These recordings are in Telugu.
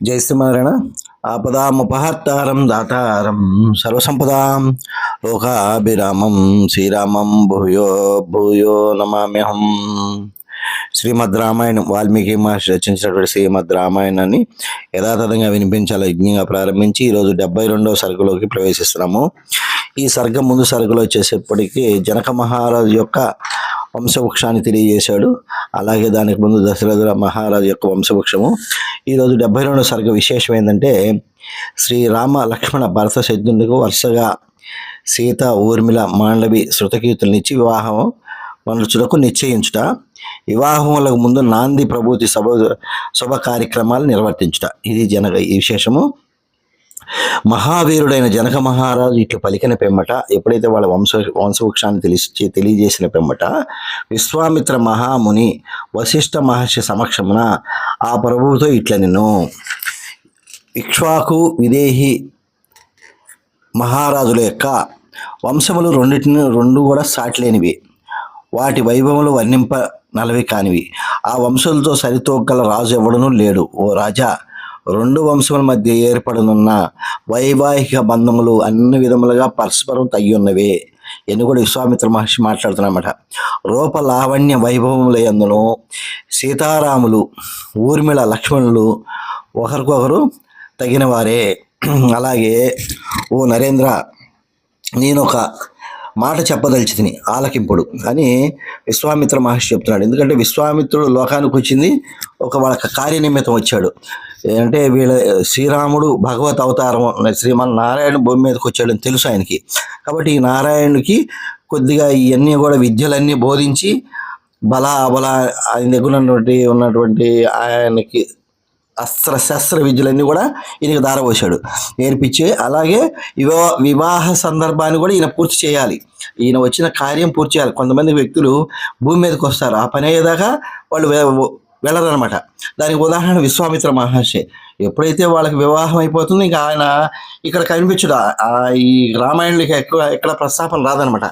జై శ్రీమన్నారాయణ. ఆపదాముపహర్తారం దాతారం సర్వసంపదాం లోకాభిరామం శ్రీరామం భూయో భూయో నమామ్యహం. శ్రీమద్ రామాయణం వాల్మీకి మహర్షి రచించినటువంటి శ్రీమద్ రామాయణాన్ని యథాతథంగా వినిపించాలి యజ్ఞంగా ప్రారంభించి ఈరోజు 72వ సర్గలోకి ప్రవేశిస్తున్నాము. ఈ సర్గం ముందు సర్గలో వచ్చేసేపటికి జనక మహారాజు యొక్క వంశవృక్షాన్ని తెలియజేశాడు. అలాగే దానికి ముందు దశరథ మహారాజు యొక్క వంశవృక్షము. ఈరోజు 72వ సర్గ విశేషం ఏంటంటే శ్రీరామ లక్ష్మణ భరత శత్రువులకు వరుసగా సీత ఊర్మిళ మాండవి శృతకీర్తులనిచ్చి వివాహం మనుచులకు నిశ్చయించుట, వివాహములకు ముందు నాంది ప్రభూతి శుభ కార్యక్రమాలు నిర్వర్తించుట. ఇది ఈ విశేషము. మహావీరుడైన జనక మహారాజు ఇట్లు పలికిన పెమ్మట, ఎప్పుడైతే వాళ్ళ వంశవృక్షాన్ని తెలియజేసిన పెమ్మట, విశ్వామిత్ర మహాముని వశిష్ఠ మహర్షి సమక్షమున ఆ ప్రభువుతో ఇట్ల నిన్ను ఇక్ష్వాకు విదేహి మహారాజుల యొక్క వంశములు రెండు కూడా సాటిలేనివి, వాటి వైభవములు వర్ణింప నలవి కానివి. ఆ వంశములతో సరితూగల రాజు ఎవడనూ లేడు. ఓ రాజా, రెండు వంశముల మధ్య ఏర్పడనున్న వైవాహిక బంధములు అన్ని విధములుగా పరస్పరం తగ్గియున్నవే అని కూడా విశ్వామిత్ర మహర్షి మాట్లాడుతున్నమాట. రూప లావణ్య వైభవములందును సీతారాములు ఊర్మిళ లక్ష్మణులు ఒకరికొకరు తగిన వారే. అలాగే ఓ నరేంద్ర, నేను ఒక మాట చెప్పదలిచితిని, ఆలకింపుడు అని విశ్వామిత్ర మహర్షి చెప్తున్నాడు. ఎందుకంటే విశ్వామిత్రుడు లోకానికి వచ్చింది వాళ్ళ కార్యనిమిత్తం వచ్చాడు. అంటే శ్రీరాముడు భగవత్ అవతారం శ్రీమన్నారాయణ భూమి మీదకి వచ్చాడని తెలుసు ఆయనకి. కాబట్టి ఈ నారాయణుడికి కొద్దిగా ఇవన్నీ కూడా విద్యలన్నీ బోధించి బల అబల ఆయన దగ్గర ఉన్నటువంటి ఆయనకి శస్త్ర విద్యలన్నీ కూడా ఈయనకి దారపోసాడు, నేర్పించి. అలాగే వివాహ సందర్భాన్ని కూడా ఈయన పూర్తి చేయాలి. ఈయన వచ్చిన కార్యం పూర్తి చేయాలి. కొంతమంది వ్యక్తులు భూమి మీదకి వస్తారు, ఆ పని అయ్యేదాకా వాళ్ళు వెళ్ళరనమాట. దానికి ఉదాహరణ విశ్వామిత్ర మహర్షి. ఎప్పుడైతే వాళ్ళకి వివాహం అయిపోతుందో ఇంకా ఆయన ఇక్కడ కనిపించడు. ఈ రామాయణులకి ఎక్కడ ప్రస్తాపన రాదనమాట.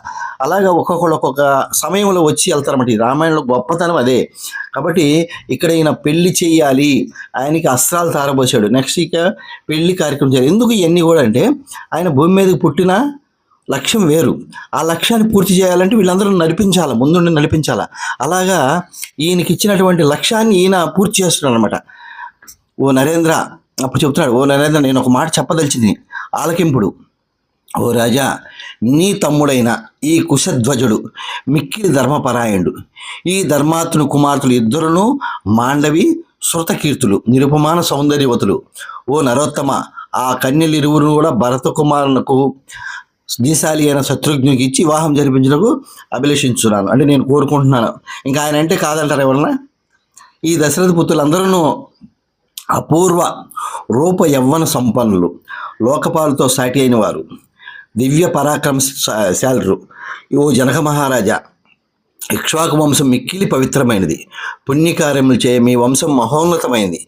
అలాగా ఒక్కొక్కళ్ళు ఒక్కొక్క సమయంలో వచ్చి వెళ్తారన్నమాట. ఈ రామాయణంలో గొప్పతనం అదే. కాబట్టి ఇక్కడ ఈయన పెళ్లి చేయాలి, ఆయనకి అస్త్రాలు తారబోసాడు. నెక్స్ట్ ఇక పెళ్లి కార్యక్రమం చేయాలి. ఎందుకు ఇవన్నీ కూడా అంటే ఆయన భూమి మీదకి పుట్టిన లక్ష్యం వేరు. ఆ లక్ష్యాన్ని పూర్తి చేయాలంటే వీళ్ళందరూ నడిపించాలి, ముందుండి నడిపించాలా. అలాగా ఈయనకి ఇచ్చినటువంటి లక్ష్యాన్ని ఈయన పూర్తి చేస్తున్నాడు అనమాట. ఓ నరేంద్ర, అప్పుడు చెప్తున్నాడు, ఓ నరేంద్ర, నేను ఒక మాట చెప్పదలిచింది, ఆలకింపుడు. ఓ రాజా, నీ తమ్ముడైన ఈ కుశధ్వజుడు మిక్కిలి ధర్మపరాయణుడు. ఈ ధర్మాత్ముని కుమార్తెలు ఇద్దరును మాండవి శృతకీర్తులు, నిరుపమాన సౌందర్యవతులు. ఓ నరోత్తమ, ఆ కన్యలిరువురు కూడా భరత కుమారునకు దీశాలి అయిన శత్రుఘ్నునికి ఇచ్చి వివాహం జరిపించడానికి అభిలషించున్నాను, అంటే నేను కోరుకుంటున్నాను. ఇంకా ఆయన అంటే కాదంటారు ఎవరన్నా. ఈ దశరథ పుత్రులందరూ అపూర్వ రూప యవ్వన సంపన్నులు, లోకపాలతో సాటి అయిన వారు, దివ్య పరాక్రమశాలురు. ఓ జనక మహారాజా, ఇక్ష్వాకు వంశం మిక్కిలి పవిత్రమైనది. పుణ్యకార్యములు చే మీ వంశం మహోన్నతమైనది.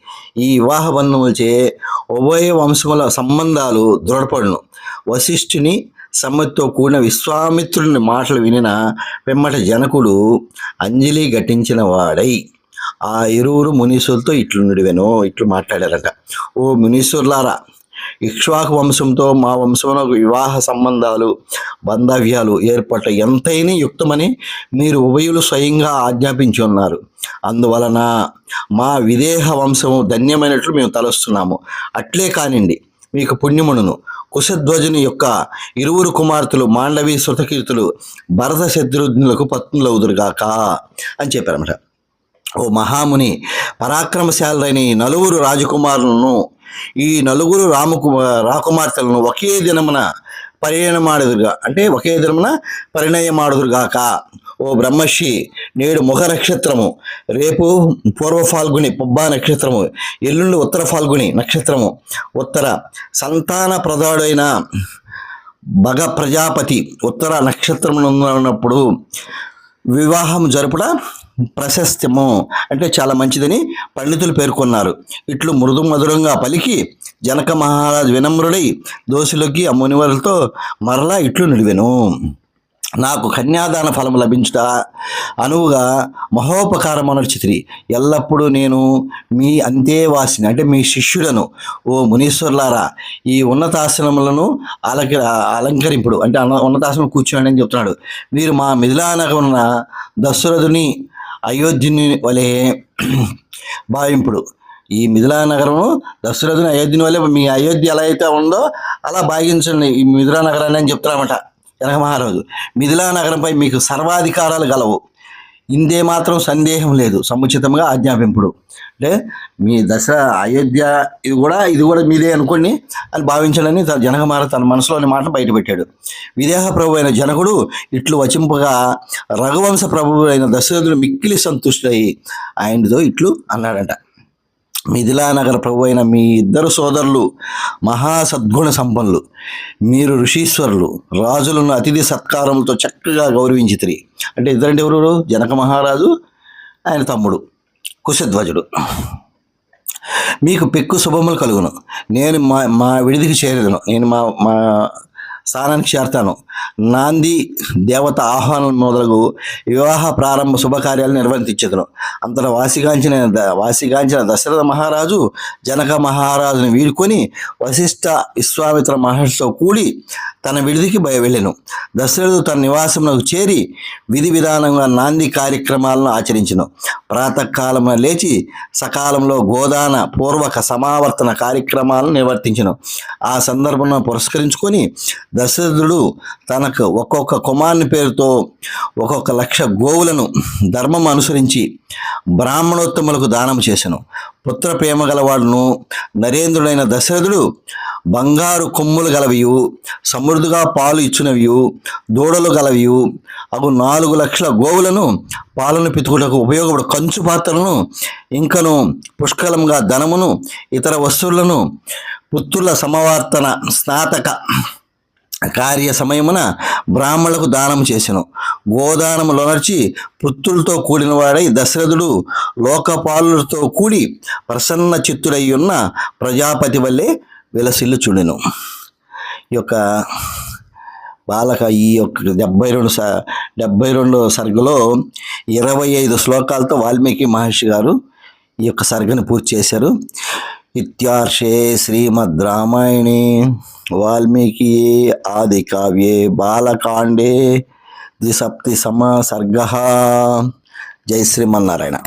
ఈ వివాహ బంధములు చే ఉభయ వంశముల సంబంధాలు దృఢపడును. వశిష్ఠుని సమ్మతితో కూడిన విశ్వామిత్రుని మాటలు వినిన వెమ్మట జనకుడు అంజలి ఘటించిన వాడై ఆ ఇరువురు మునీశ్వరులతో ఇట్లు మాట్లాడారట. ఓ మునీశ్వరులారా, ఇక్ష్వాకు వంశంతో మా వంశంలో వివాహ సంబంధాలు బాంధవ్యాలు ఏర్పడ్డ ఎంతైనా యుక్తమని మీరు ఉభయులు స్వయంగా ఆజ్ఞాపించి ఉన్నారు. అందువలన మా విదేహ వంశము ధన్యమైనట్లు మేము తలస్తున్నాము. అట్లే కానివ్వండి, మీకు పుణ్యమును. కుశధ్వజుని యొక్క ఇరువురు కుమార్తెలు మాండవి శృతకీర్తులు భరత శత్రుఘ్నులకు పత్నులవుదురుగాక అని చెప్పారన్నమాట. ఓ మహాముని, పరాక్రమశాలైన ఈ నలుగురు రాజకుమారులను, ఈ నలుగురు రాకుమార్తెలను ఒకే దినమున పరిణయమాడుదురుగాక. ఓ బ్రహ్మర్షి, నేడు ముఖ నక్షత్రము, రేపు పూర్వ ఫాల్గుని పుబ్బా నక్షత్రము, ఎల్లుండి ఉత్తర ఫాల్గుని నక్షత్రము, ఉత్తర సంతాన ప్రదాడైన భగ ప్రజాపతి ఉత్తర నక్షత్రం ఉన్నప్పుడు వివాహం జరుపుట ప్రశస్తము, అంటే చాలా మంచిదని పండితులు పేర్కొన్నారు. ఇట్లు మృదు మధురంగా పలికి జనక మహారాజు వినమ్రుడై దోషులకి ఆ మునివరులతో మరలా ఇట్లు నిలివెను. నాకు కన్యాదాన ఫలము లభించుట అనువుగా మహోపకారం అనర్చితిరి. ఎల్లప్పుడూ నేను మీ అంతేవాసిని, అంటే మీ శిష్యులను, ఓ మునీశ్వరులారా, ఈ ఉన్నతాసనములను అలంకరింపుడు, అంటే ఉన్నతాసనం కూర్చోండి అని చెప్తున్నాడు. మీరు మా మిథిలానగరున్న దశరథుని అయోధ్యుని వలె భావింపుడు. ఈ మిథిలా నగరము దశరథుని అయోధ్యని వల్ల మీ అయోధ్య ఎలా అయితే ఉందో అలా భావించండి ఈ మిథిలా నగరాన్ని అని చెప్తున్నారన్నమాట జనక మహారాజు. మిథిలా నగరంపై మీకు సర్వాధికారాలు గలవు, ఇందే మాత్రం సందేహం లేదు, సముచితంగా ఆజ్ఞాపింపుడు. అంటే మీ అయోధ్య ఇది కూడా మీదే అనుకోండి అని భావించాలని జనక మహారాజు తన మనసులోని మాటను బయటపెట్టాడు. విదేహ ప్రభు అయిన జనకుడు ఇట్లు వచింపగా రఘువంశ ప్రభువు అయిన దశరథుడు మిక్కిలి సంతుష్టుడై ఆయనతో ఇట్లు అన్నాడంట. మిథిలానగర ప్రభు అయిన మీ ఇద్దరు సోదరులు మహాసద్గుణ సంపన్నులు, మీరు ఋషీశ్వరులు, రాజులను అతిథి సత్కారములతో చక్కగా గౌరవించితిరి. అంటే ఇద్దరంటే ఎవరు? జనక మహారాజు, ఆయన తమ్ముడు కుశధ్వజుడు. మీకు పెక్కు శుభములు కలుగును. నేను మా విడిదికి చేరేదను, నేను మా మా స్థానానికి చేరతాను. నాంది దేవత ఆహ్వానం మొదలగు వివాహ ప్రారంభ శుభకార్యాలు నిర్వర్తించదును. అంతటా వాసిగాంచిన దశరథ మహారాజు జనక మహారాజును వీడుకొని వశిష్ఠ విశ్వామిత్ర మహర్షితో కూడి తన విడిదికి వెళ్ళెను. దశరథుడు తన నివాసమునకు చేరి విధి విధానంగా నాంది కార్యక్రమాలను ఆచరించెను. ప్రాతకాలమున లేచి సకాలంలో గోదాన పూర్వక సమావర్తన కార్యక్రమాలను నిర్వర్తించెను. ఆ సందర్భంలో పురస్కరించుకొని దశరథుడు తనకు ఒక్కొక్క కుమారుని పేరుతో 1,00,000 గోవులను ధర్మం అనుసరించి బ్రాహ్మణోత్తములకు దానం చేసెను. పుత్ర ప్రేమ గలవాడును నరేంద్రుడైన దశరథుడు బంగారు కొమ్ములు గలవియు, సమృద్ధిగా పాలు ఇచ్చినవియు, దూడలు గలవియు అగు 4,00,000 గోవులను పాలను పితుకుటకు ఉపయోగపడు కంచు పాత్రలను, ఇంకను పుష్కలంగా ధనమును, ఇతర వస్తువులను పుత్రుల సమవర్తన స్నాతక కార్య సమయమున బ్రాహ్మణులకు దానం చేసెను. గోదానములొనర్చి పుత్రులతో కూడిన వాడై దశరథుడు లోకపాలులతో కూడి ప్రసన్న చిత్తుడై ఉన్న ప్రజాపతి వల్లే విలసిల్లుచుండెను. ఈ యొక్క ఈ యొక్క 72 సర్గలో 25 శ్లోకాలతో వాల్మీకి మహర్షి గారు ఈ యొక్క సర్గను పూర్తి చేశారు. ఇత్యార్షే శ్రీమద్ రామాయణే వాల్మీకి ఆది కావ్యే బాలకాండే 27 సర్గ. జై శ్రీమన్నారాయణ.